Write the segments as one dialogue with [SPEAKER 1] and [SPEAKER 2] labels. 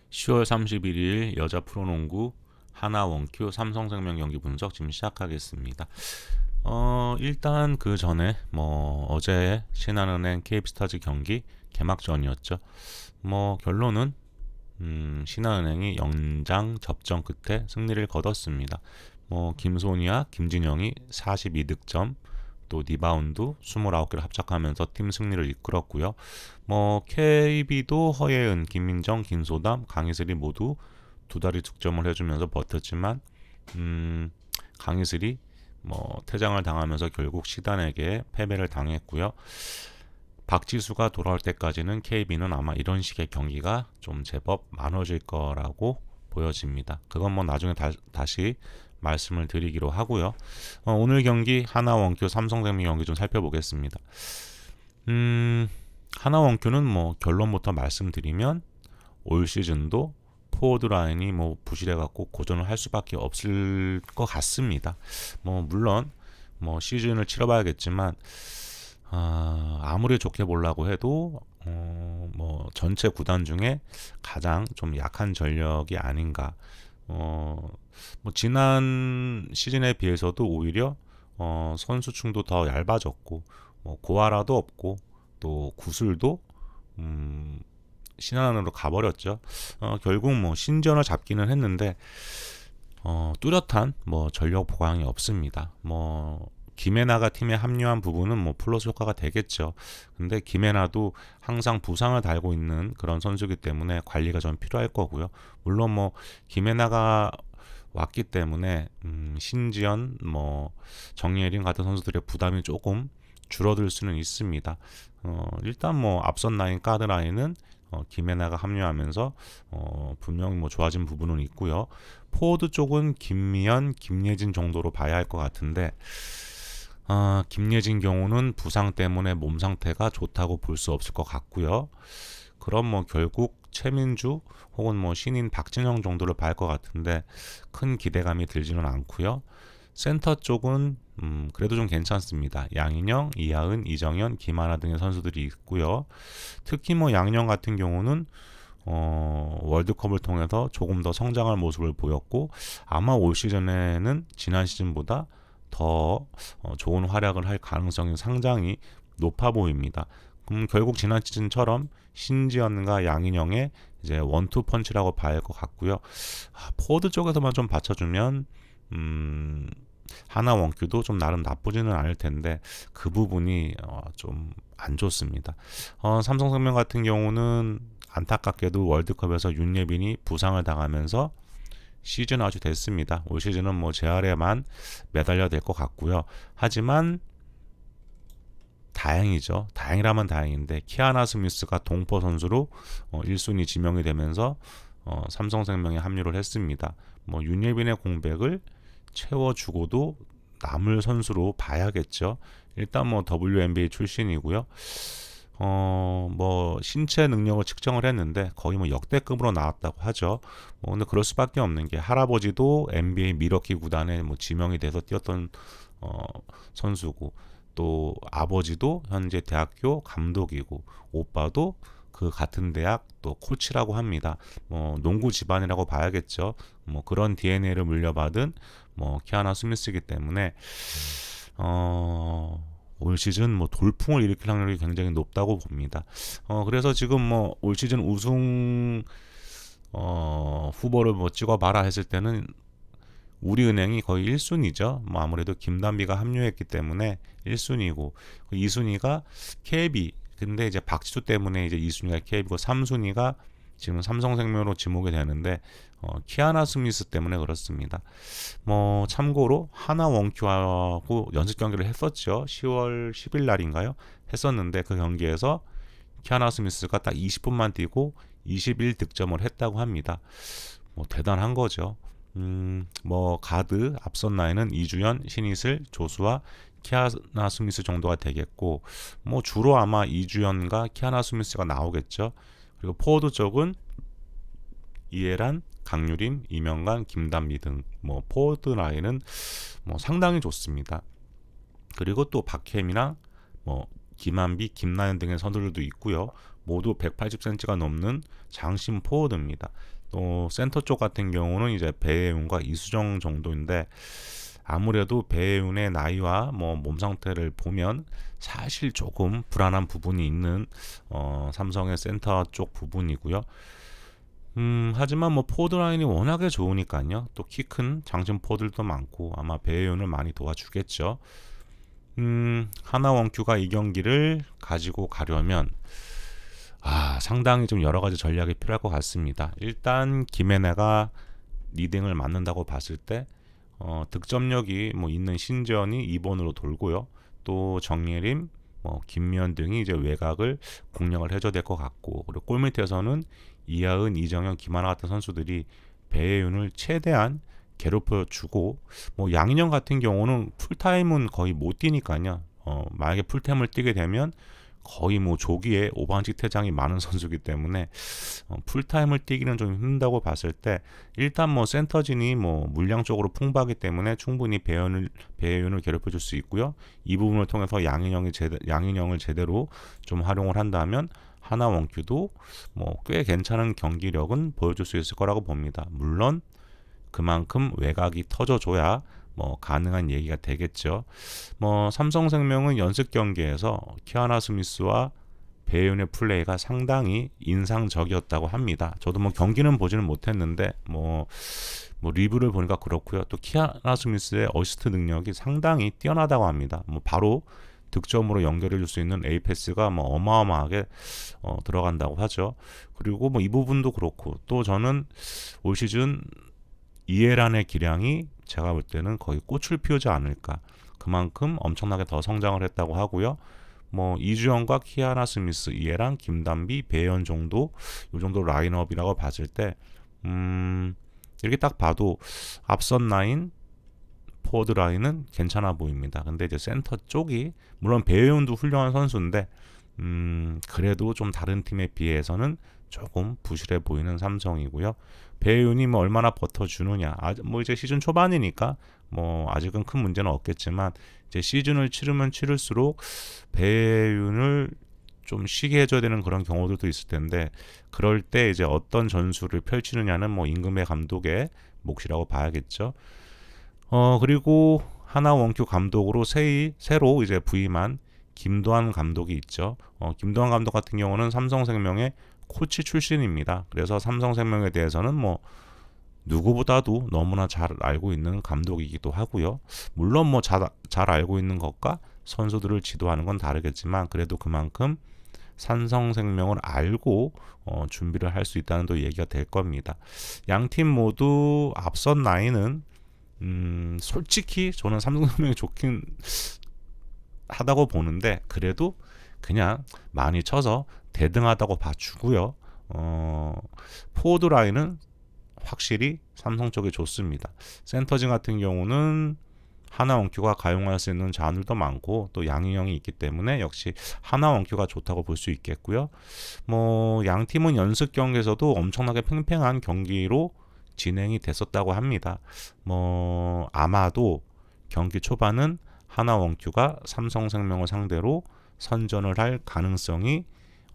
[SPEAKER 1] 10월 31일 여자 프로농구 하나 원큐 삼성생명 경기 분석 지금 시작하겠습니다. 일단 그 전에 어제 신한은행 KB스타즈 경기 개막전이었죠. 결론은 신한은행이 연장 접전 끝에 승리를 거뒀습니다. 김소니와 김진영이 42득점, 또 리바운드 29개를 합작하면서 팀 승리를 이끌었고요. KB도 허예은, 김민정, 김소담, 강희슬이 모두 두 다리 득점을 해주면서 버텼지만 강희슬이 퇴장을 당하면서 결국 시단에게 패배를 당했고요. 박지수가 돌아올 때까지는 KB는 아마 이런 식의 경기가 좀 제법 많아질 거라고 보여집니다. 그건 나중에 다시 말씀을 드리기로 하고요. 오늘 경기 하나 원큐 삼성생명 경기 좀 살펴보겠습니다. 하나 원큐는 결론부터 말씀드리면 올 시즌도 포워드 라인이 부실해갖고 고전을 할 수밖에 없을 것 같습니다. 물론 시즌을 치러봐야겠지만 아무리 좋게 보려고 해도 전체 구단 중에 가장 좀 약한 전력이 아닌가. 지난 시즌에 비해서도 오히려 선수층도 더 얇아졌고 고아라도 없고 또 구술도 신한으로 가버렸죠. 결국 신전을 잡기는 했는데 뚜렷한 전력 보강이 없습니다. 김혜나가 팀에 합류한 부분은 플러스 효과가 되겠죠. 근데 김혜나도 항상 부상을 달고 있는 그런 선수이기 때문에 관리가 좀 필요할 거고요. 물론 김혜나가 왔기 때문에 신지연, 정예린 같은 선수들의 부담이 조금 줄어들 수는 있습니다. 일단 앞선 라인, 가드 라인은 김혜나가 합류하면서 분명히 좋아진 부분은 있고요. 포워드 쪽은 김미연, 김예진 정도로 봐야 할 것 같은데 김예진 경우는 부상 때문에 몸 상태가 좋다고 볼 수 없을 것 같고요. 그럼 결국 최민주 혹은 신인 박진영 정도를 봐야 할 것 같은데 큰 기대감이 들지는 않고요. 센터 쪽은 그래도 좀 괜찮습니다. 양인영, 이하은, 이정현, 김하나 등의 선수들이 있고요. 특히 양인영 같은 경우는 월드컵을 통해서 조금 더 성장할 모습을 보였고 아마 올 시즌에는 지난 시즌보다 더 좋은 활약을 할 가능성이 상당히 높아 보입니다. 결국 지난 시즌처럼 신지연과 양인영의 이제 원투 펀치라고 봐야 할 것 같고요. 포워드 쪽에서만 좀 받쳐주면 하나 원큐도 좀 나름 나쁘지는 않을 텐데 그 부분이 좀 안 좋습니다. 삼성생명 같은 경우는 안타깝게도 월드컵에서 윤예빈이 부상을 당하면서 시즌 아주 됐습니다. 올 시즌은 제 아래만 매달려야 될 것 같고요. 하지만 다행이죠. 다행이라면 다행인데 키아나 스미스가 동포 선수로 1순위 지명이 되면서 삼성생명에 합류를 했습니다. 윤예빈의 공백을 채워주고도 남을 선수로 봐야겠죠. 일단 WNBA 출신이고요. 신체 능력을 측정을 했는데 거의 역대급으로 나왔다고 하죠. 근데 그럴 수밖에 없는 게 할아버지도 NBA 미러키 구단에 지명이 돼서 뛰었던 선수고 또 아버지도 현재 대학교 감독이고 오빠도 그 같은 대학 또 코치라고 합니다. 농구 집안이라고 봐야겠죠. 그런 DNA를 물려받은 키아나 스미스이기 때문에 올 시즌 돌풍을 일으킬 확률이 굉장히 높다고 봅니다. 그래서 지금 올 시즌 우승 후보를 찍어봐라 했을 때는 우리은행이 거의 1순위죠. 아무래도 김단비가 합류했기 때문에 1순위고 2순위가 KB. 근데 이제 박지수 때문에 이제 2순위가 KB고 3순위가 지금 삼성생명으로 지목이 되는데 키아나 스미스 때문에 그렇습니다. 참고로 하나 원큐하고 연습 경기를 했었죠. 10월 10일 날인가요? 했었는데 그 경기에서 키아나 스미스가 딱 20분만 뛰고 21득점을 했다고 합니다. 대단한 거죠. 가드 앞선 라인은 이주연, 신이슬, 조수아, 키아나 스미스 정도가 되겠고 주로 아마 이주연과 키아나 스미스가 나오겠죠. 그리고 포워드 쪽은 이해란, 강유림, 이명관, 김단비 등 포워드 라인은 상당히 좋습니다. 그리고 또 박혜미랑 김한비, 김나연 등의 선수들도 있고요. 모두 180cm가 넘는 장신 포워드입니다. 또 센터 쪽 같은 경우는 이제 배혜윤과 이수정 정도인데 아무래도 배혜윤의 나이와 뭐 몸 상태를 보면 사실 조금 불안한 부분이 있는 삼성의 센터 쪽 부분이고요. 하지만 뭐 포드 라인이 워낙에 좋으니까요. 또 키 큰 장신 포들도 많고 아마 배혜윤을 많이 도와주겠죠. 하나 원큐가 이 경기를 가지고 가려면 상당히 좀 여러 가지 전략이 필요할 것 같습니다. 일단 김혜나가 리딩을 맡는다고 봤을 때 득점력이 뭐 있는 신전이 2번으로 돌고요. 또 정예림, 뭐 김미연 등이 이제 외곽을 공략을 해줘야 될 것 같고, 그리고 골 밑에서는 이하은, 이정현, 김하나 같은 선수들이 배혜윤을 최대한 괴롭혀주고, 뭐 양인영 같은 경우는 풀타임은 거의 못 뛰니까요. 만약에 풀타임을 뛰게 되면 거의 뭐 조기에 오반직 퇴장이 많은 선수이기 때문에 풀타임을 뛰기는 좀 힘들다고 봤을 때 일단 뭐 센터진이 뭐 물량적으로 풍부하기 때문에 충분히 배현을 괴롭혀줄 수 있고요. 이 부분을 통해서 양인영을 제대로 좀 활용을 한다면 하나 원큐도 뭐 꽤 괜찮은 경기력은 보여줄 수 있을 거라고 봅니다. 물론 그만큼 외곽이 터져줘야 뭐 가능한 얘기가 되겠죠. 뭐 삼성생명은 연습 경기에서 키아나 스미스와 배윤의 플레이가 상당히 인상적이었다고 합니다. 저도 뭐 경기는 보지는 못했는데 뭐 리뷰를 보니까 그렇고요. 또 키아나 스미스의 어시스트 능력이 상당히 뛰어나다고 합니다. 뭐 바로 득점으로 연결해 줄 수 있는 A 패스가 뭐 어마어마하게 들어간다고 하죠. 그리고 뭐 이 부분도 그렇고 또 저는 올 시즌 이해란의 기량이 제가 볼 때는 거의 꽃을 피우지 않을까. 그만큼 엄청나게 더 성장을 했다고 하고요. 뭐 이주영과 키아나 스미스, 이해란, 김단비, 배현 정도 이 정도 라인업이라고 봤을 때 이렇게 딱 봐도 앞선 라인 포워드 라인은 괜찮아 보입니다. 근데 이제 센터 쪽이 물론 배현도 훌륭한 선수인데 그래도 좀 다른 팀에 비해서는 조금 부실해 보이는 삼성이고요. 배윤이 뭐 얼마나 버텨주느냐. 뭐 이제 시즌 초반이니까 뭐 아직은 큰 문제는 없겠지만 이제 시즌을 치르면 치를수록 배윤을 좀 쉬게 해줘야 되는 그런 경우들도 있을 텐데 그럴 때 이제 어떤 전술을 펼치느냐는 뭐 임금의 감독의 몫이라고 봐야겠죠. 그리고 하나 원큐 감독으로 새로 이제 부임한 김도환 감독이 있죠. 김도환 감독 같은 경우는 삼성생명의 코치 출신입니다. 그래서 삼성생명에 대해서는 뭐 누구보다도 너무나 잘 알고 있는 감독이기도 하고요. 물론 뭐 잘 알고 있는 것과 선수들을 지도하는 건 다르겠지만 그래도 그만큼 삼성생명을 알고 준비를 할 수 있다는 또 얘기가 될 겁니다. 양 팀 모두 앞선 라인은 솔직히 저는 삼성생명이 좋긴 하다고 보는데 그래도 그냥 많이 쳐서 대등하다고 봐주고요. 포워드 라인은 확실히 삼성 쪽이 좋습니다. 센터진 같은 경우는 하나 원큐가 가용할 수 있는 자원들도 많고 또 양인영이 있기 때문에 역시 하나 원큐가 좋다고 볼 수 있겠고요. 뭐 양 팀은 연습 경기에서도 엄청나게 팽팽한 경기로 진행이 됐었다고 합니다. 뭐 아마도 경기 초반은 하나 원큐가 삼성생명을 상대로 선전을 할 가능성이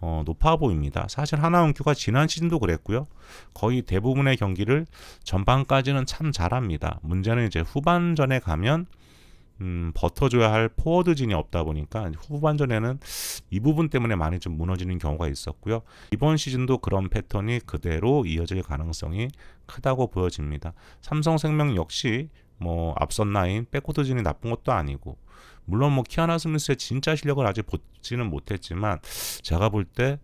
[SPEAKER 1] 높아 보입니다. 사실 하나 원큐가 지난 시즌도 그랬고요. 거의 대부분의 경기를 전반까지는 참 잘합니다. 문제는 이제 후반전에 가면 버텨줘야 할 포워드진이 없다 보니까 후반전에는 이 부분 때문에 많이 좀 무너지는 경우가 있었고요. 이번 시즌도 그런 패턴이 그대로 이어질 가능성이 크다고 보여집니다. 삼성생명 역시 뭐 앞선 라인 백코드진이 나쁜 것도 아니고 물론 뭐 키아나 스미스의 진짜 실력을 아직 보지는 못했지만 제가 볼 때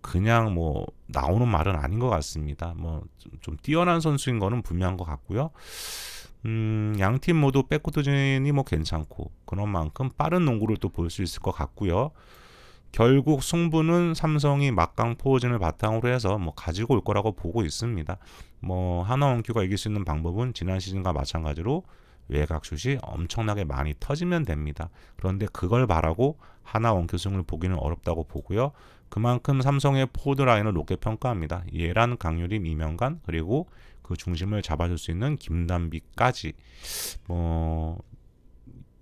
[SPEAKER 1] 그냥 뭐 나오는 말은 아닌 것 같습니다. 뭐 좀 뛰어난 선수인 거는 분명한 것 같고요. 양팀 모두 백코드진이 뭐 괜찮고 그런 만큼 빠른 농구를 또 볼 수 있을 것 같고요. 결국 승부는 삼성이 막강 포워진을 바탕으로 해서 뭐 가지고 올 거라고 보고 있습니다. 뭐 하나 원큐가 이길 수 있는 방법은 지난 시즌과 마찬가지로 외곽 슛이 엄청나게 많이 터지면 됩니다. 그런데 그걸 바라고 하나 원큐 승을 보기는 어렵다고 보고요. 그만큼 삼성의 포워드 라인을 높게 평가합니다. 예란, 강유림, 이명간 그리고 그 중심을 잡아줄 수 있는 김단비까지 뭐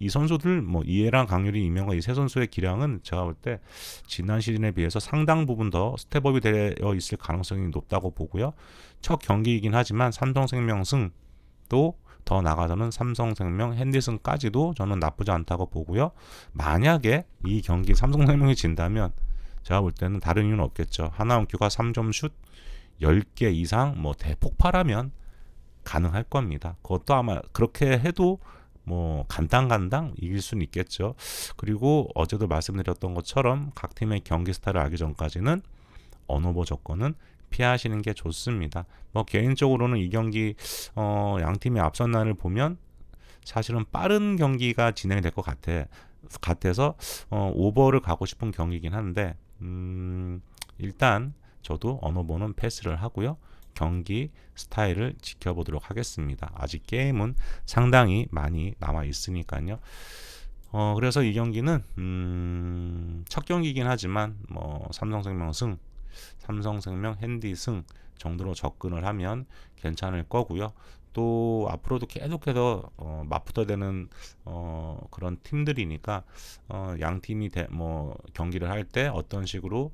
[SPEAKER 1] 이 선수들 뭐 이해랑 강유리, 이명과 이 세 선수의 기량은 제가 볼 때 지난 시즌에 비해서 상당 부분 더 스텝업이 되어 있을 가능성이 높다고 보고요. 첫 경기이긴 하지만 삼성생명 승도 더 나가서는 삼성생명, 핸디슨까지도 저는 나쁘지 않다고 보고요. 만약에 이 경기 삼성생명이 진다면 제가 볼 때는 다른 이유는 없겠죠. 하나원큐가 3점 슛 10개 이상 뭐 대폭발하면 가능할 겁니다. 그것도 아마 그렇게 해도 뭐 간당간당 이길 수는 있겠죠. 그리고 어제도 말씀드렸던 것처럼 각 팀의 경기 스타일을 알기 전까지는 언오버 조건은 피하시는 게 좋습니다. 뭐 개인적으로는 이 경기 양 팀의 앞선 날을 보면 사실은 빠른 경기가 진행이 될 것 같아서 오버를 가고 싶은 경기긴 한데 일단 저도 언오버는 패스를 하고요. 경기 스타일을 지켜보도록 하겠습니다. 아직 게임은 상당히 많이 남아 있으니까요. 그래서 이 경기는 첫 경기이긴 하지만 뭐 삼성생명 승, 삼성생명 핸디 승 정도로 접근을 하면 괜찮을 거고요. 또 앞으로도 계속해서 맞붙어야 되는 그런 팀들이니까 양 팀이 뭐 경기를 할 때 어떤 식으로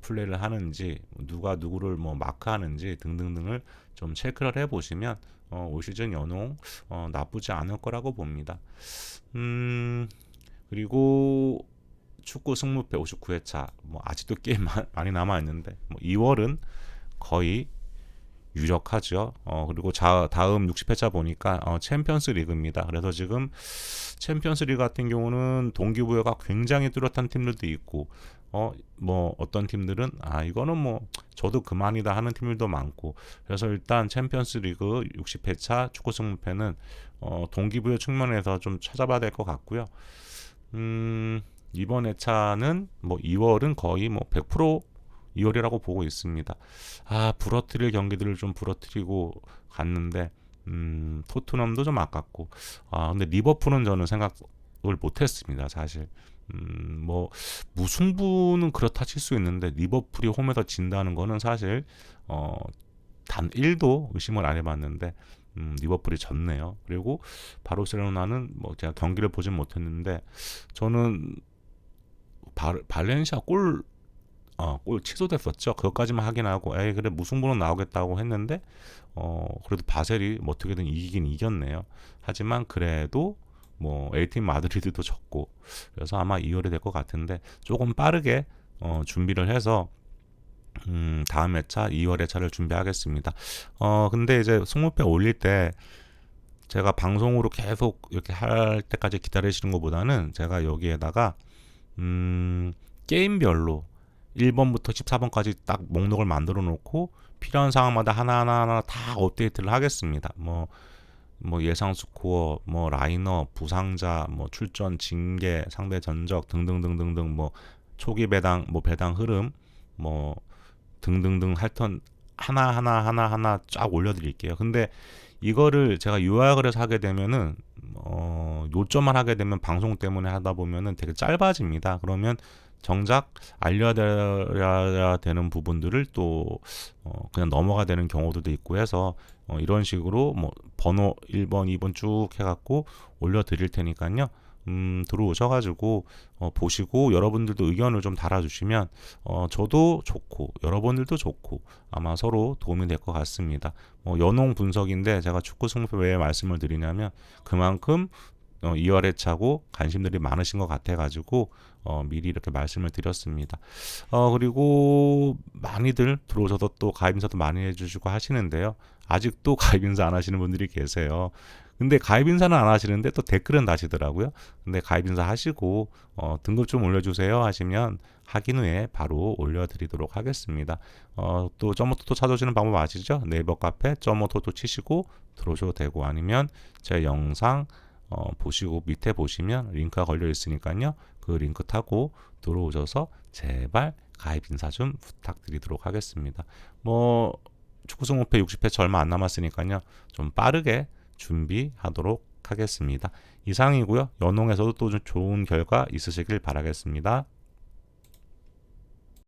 [SPEAKER 1] 플레이를 하는지, 누가 누구를 뭐 마크하는지 등등등을 좀 체크를 해보시면 올 시즌 연홍 나쁘지 않을 거라고 봅니다. 그리고 축구 승무패 59회차 뭐 아직도 게임 많이 남아 있는데 뭐 2월은 거의 유력하죠. 그리고 다음 60회차 보니까 챔피언스 리그입니다. 그래서 지금 챔피언스 리그 같은 경우는 동기부여가 굉장히 뚜렷한 팀들도 있고 뭐 어떤 팀들은 이거는 뭐 저도 그만이다 하는 팀들도 많고, 그래서 일단 챔피언스 리그 60회차 축구 승무패는 동기부여 측면에서 좀 찾아봐야 될 것 같고요. 이번 회차는 뭐 2월은 거의 뭐 100% 2월이라고 보고 있습니다. 부러뜨릴 경기들을 좀 부러뜨리고 갔는데 토트넘도 좀 아깝고 근데 리버풀은 저는 생각을 못했습니다. 사실 뭐 무승부는 그렇다 칠 수 있는데 리버풀이 홈에서 진다는 거는 사실 단 1도 의심을 안 해봤는데 리버풀이 졌네요. 그리고 바르셀로나는 뭐 제가 경기를 보진 못했는데 저는 발렌시아 골 취소됐었죠. 그것까지만 확인하고 그래 무승부는 나오겠다고 했는데 그래도 바셀이 뭐 어떻게든 이기긴 이겼네요. 하지만 그래도 뭐 A팀 마드리드도 졌고, 그래서 아마 2월이 될 것 같은데 조금 빠르게 준비를 해서 다음 회차 2월 회차를 준비하겠습니다. 근데 이제 승무패 올릴 때 제가 방송으로 계속 이렇게 할 때까지 기다리시는 것보다는 제가 여기에다가 게임별로 1번부터 14번까지 딱 목록을 만들어 놓고 필요한 상황마다 하나하나 다 업데이트를 하겠습니다. 뭐 예상 스코어, 뭐 라이너, 부상자, 뭐 출전, 징계, 상대 전적 등등등등등, 뭐 초기 배당, 뭐 배당 흐름, 뭐 등등등 하여튼 하나 쫙 올려드릴게요. 근데 이거를 제가 요약을 해서 하게 되면은 요점만 하게 되면 방송 때문에 하다 보면은 되게 짧아집니다. 그러면 정작 알려야 되는 부분들을 또 그냥 넘어가 되는 경우들도 있고 해서 이런 식으로 뭐 번호 1번, 2번 쭉 해갖고 올려드릴 테니까요. 들어오셔가지고 보시고 여러분들도 의견을 좀 달아주시면 저도 좋고 여러분들도 좋고 아마 서로 도움이 될 것 같습니다. 연홍 분석인데 제가 축구 승부패 왜 말씀을 드리냐면 그만큼 2월 회차고 관심들이 많으신 것 같아가지고 미리 이렇게 말씀을 드렸습니다. 그리고 많이들 들어오셔서 또 가입인사도 많이 해주시고 하시는데요. 아직도 가입인사 안 하시는 분들이 계세요. 근데 가입인사는 안 하시는데 또 댓글은 다시더라고요. 근데 가입인사 하시고 등급 좀 올려주세요 하시면 확인 후에 바로 올려드리도록 하겠습니다. 또 점오토토 찾아오시는 방법 아시죠? 네이버 카페 점오토토 치시고 들어오셔도 되고, 아니면 제 영상 보시고 밑에 보시면 링크가 걸려 있으니까요. 그 링크 타고 들어오셔서 제발 가입 인사 좀 부탁드리도록 하겠습니다. 뭐 축구 승무패 60회차 얼마 안 남았으니까요. 좀 빠르게 준비하도록 하겠습니다. 이상이고요. 연홍에서도 또 좀 좋은 결과 있으시길 바라겠습니다.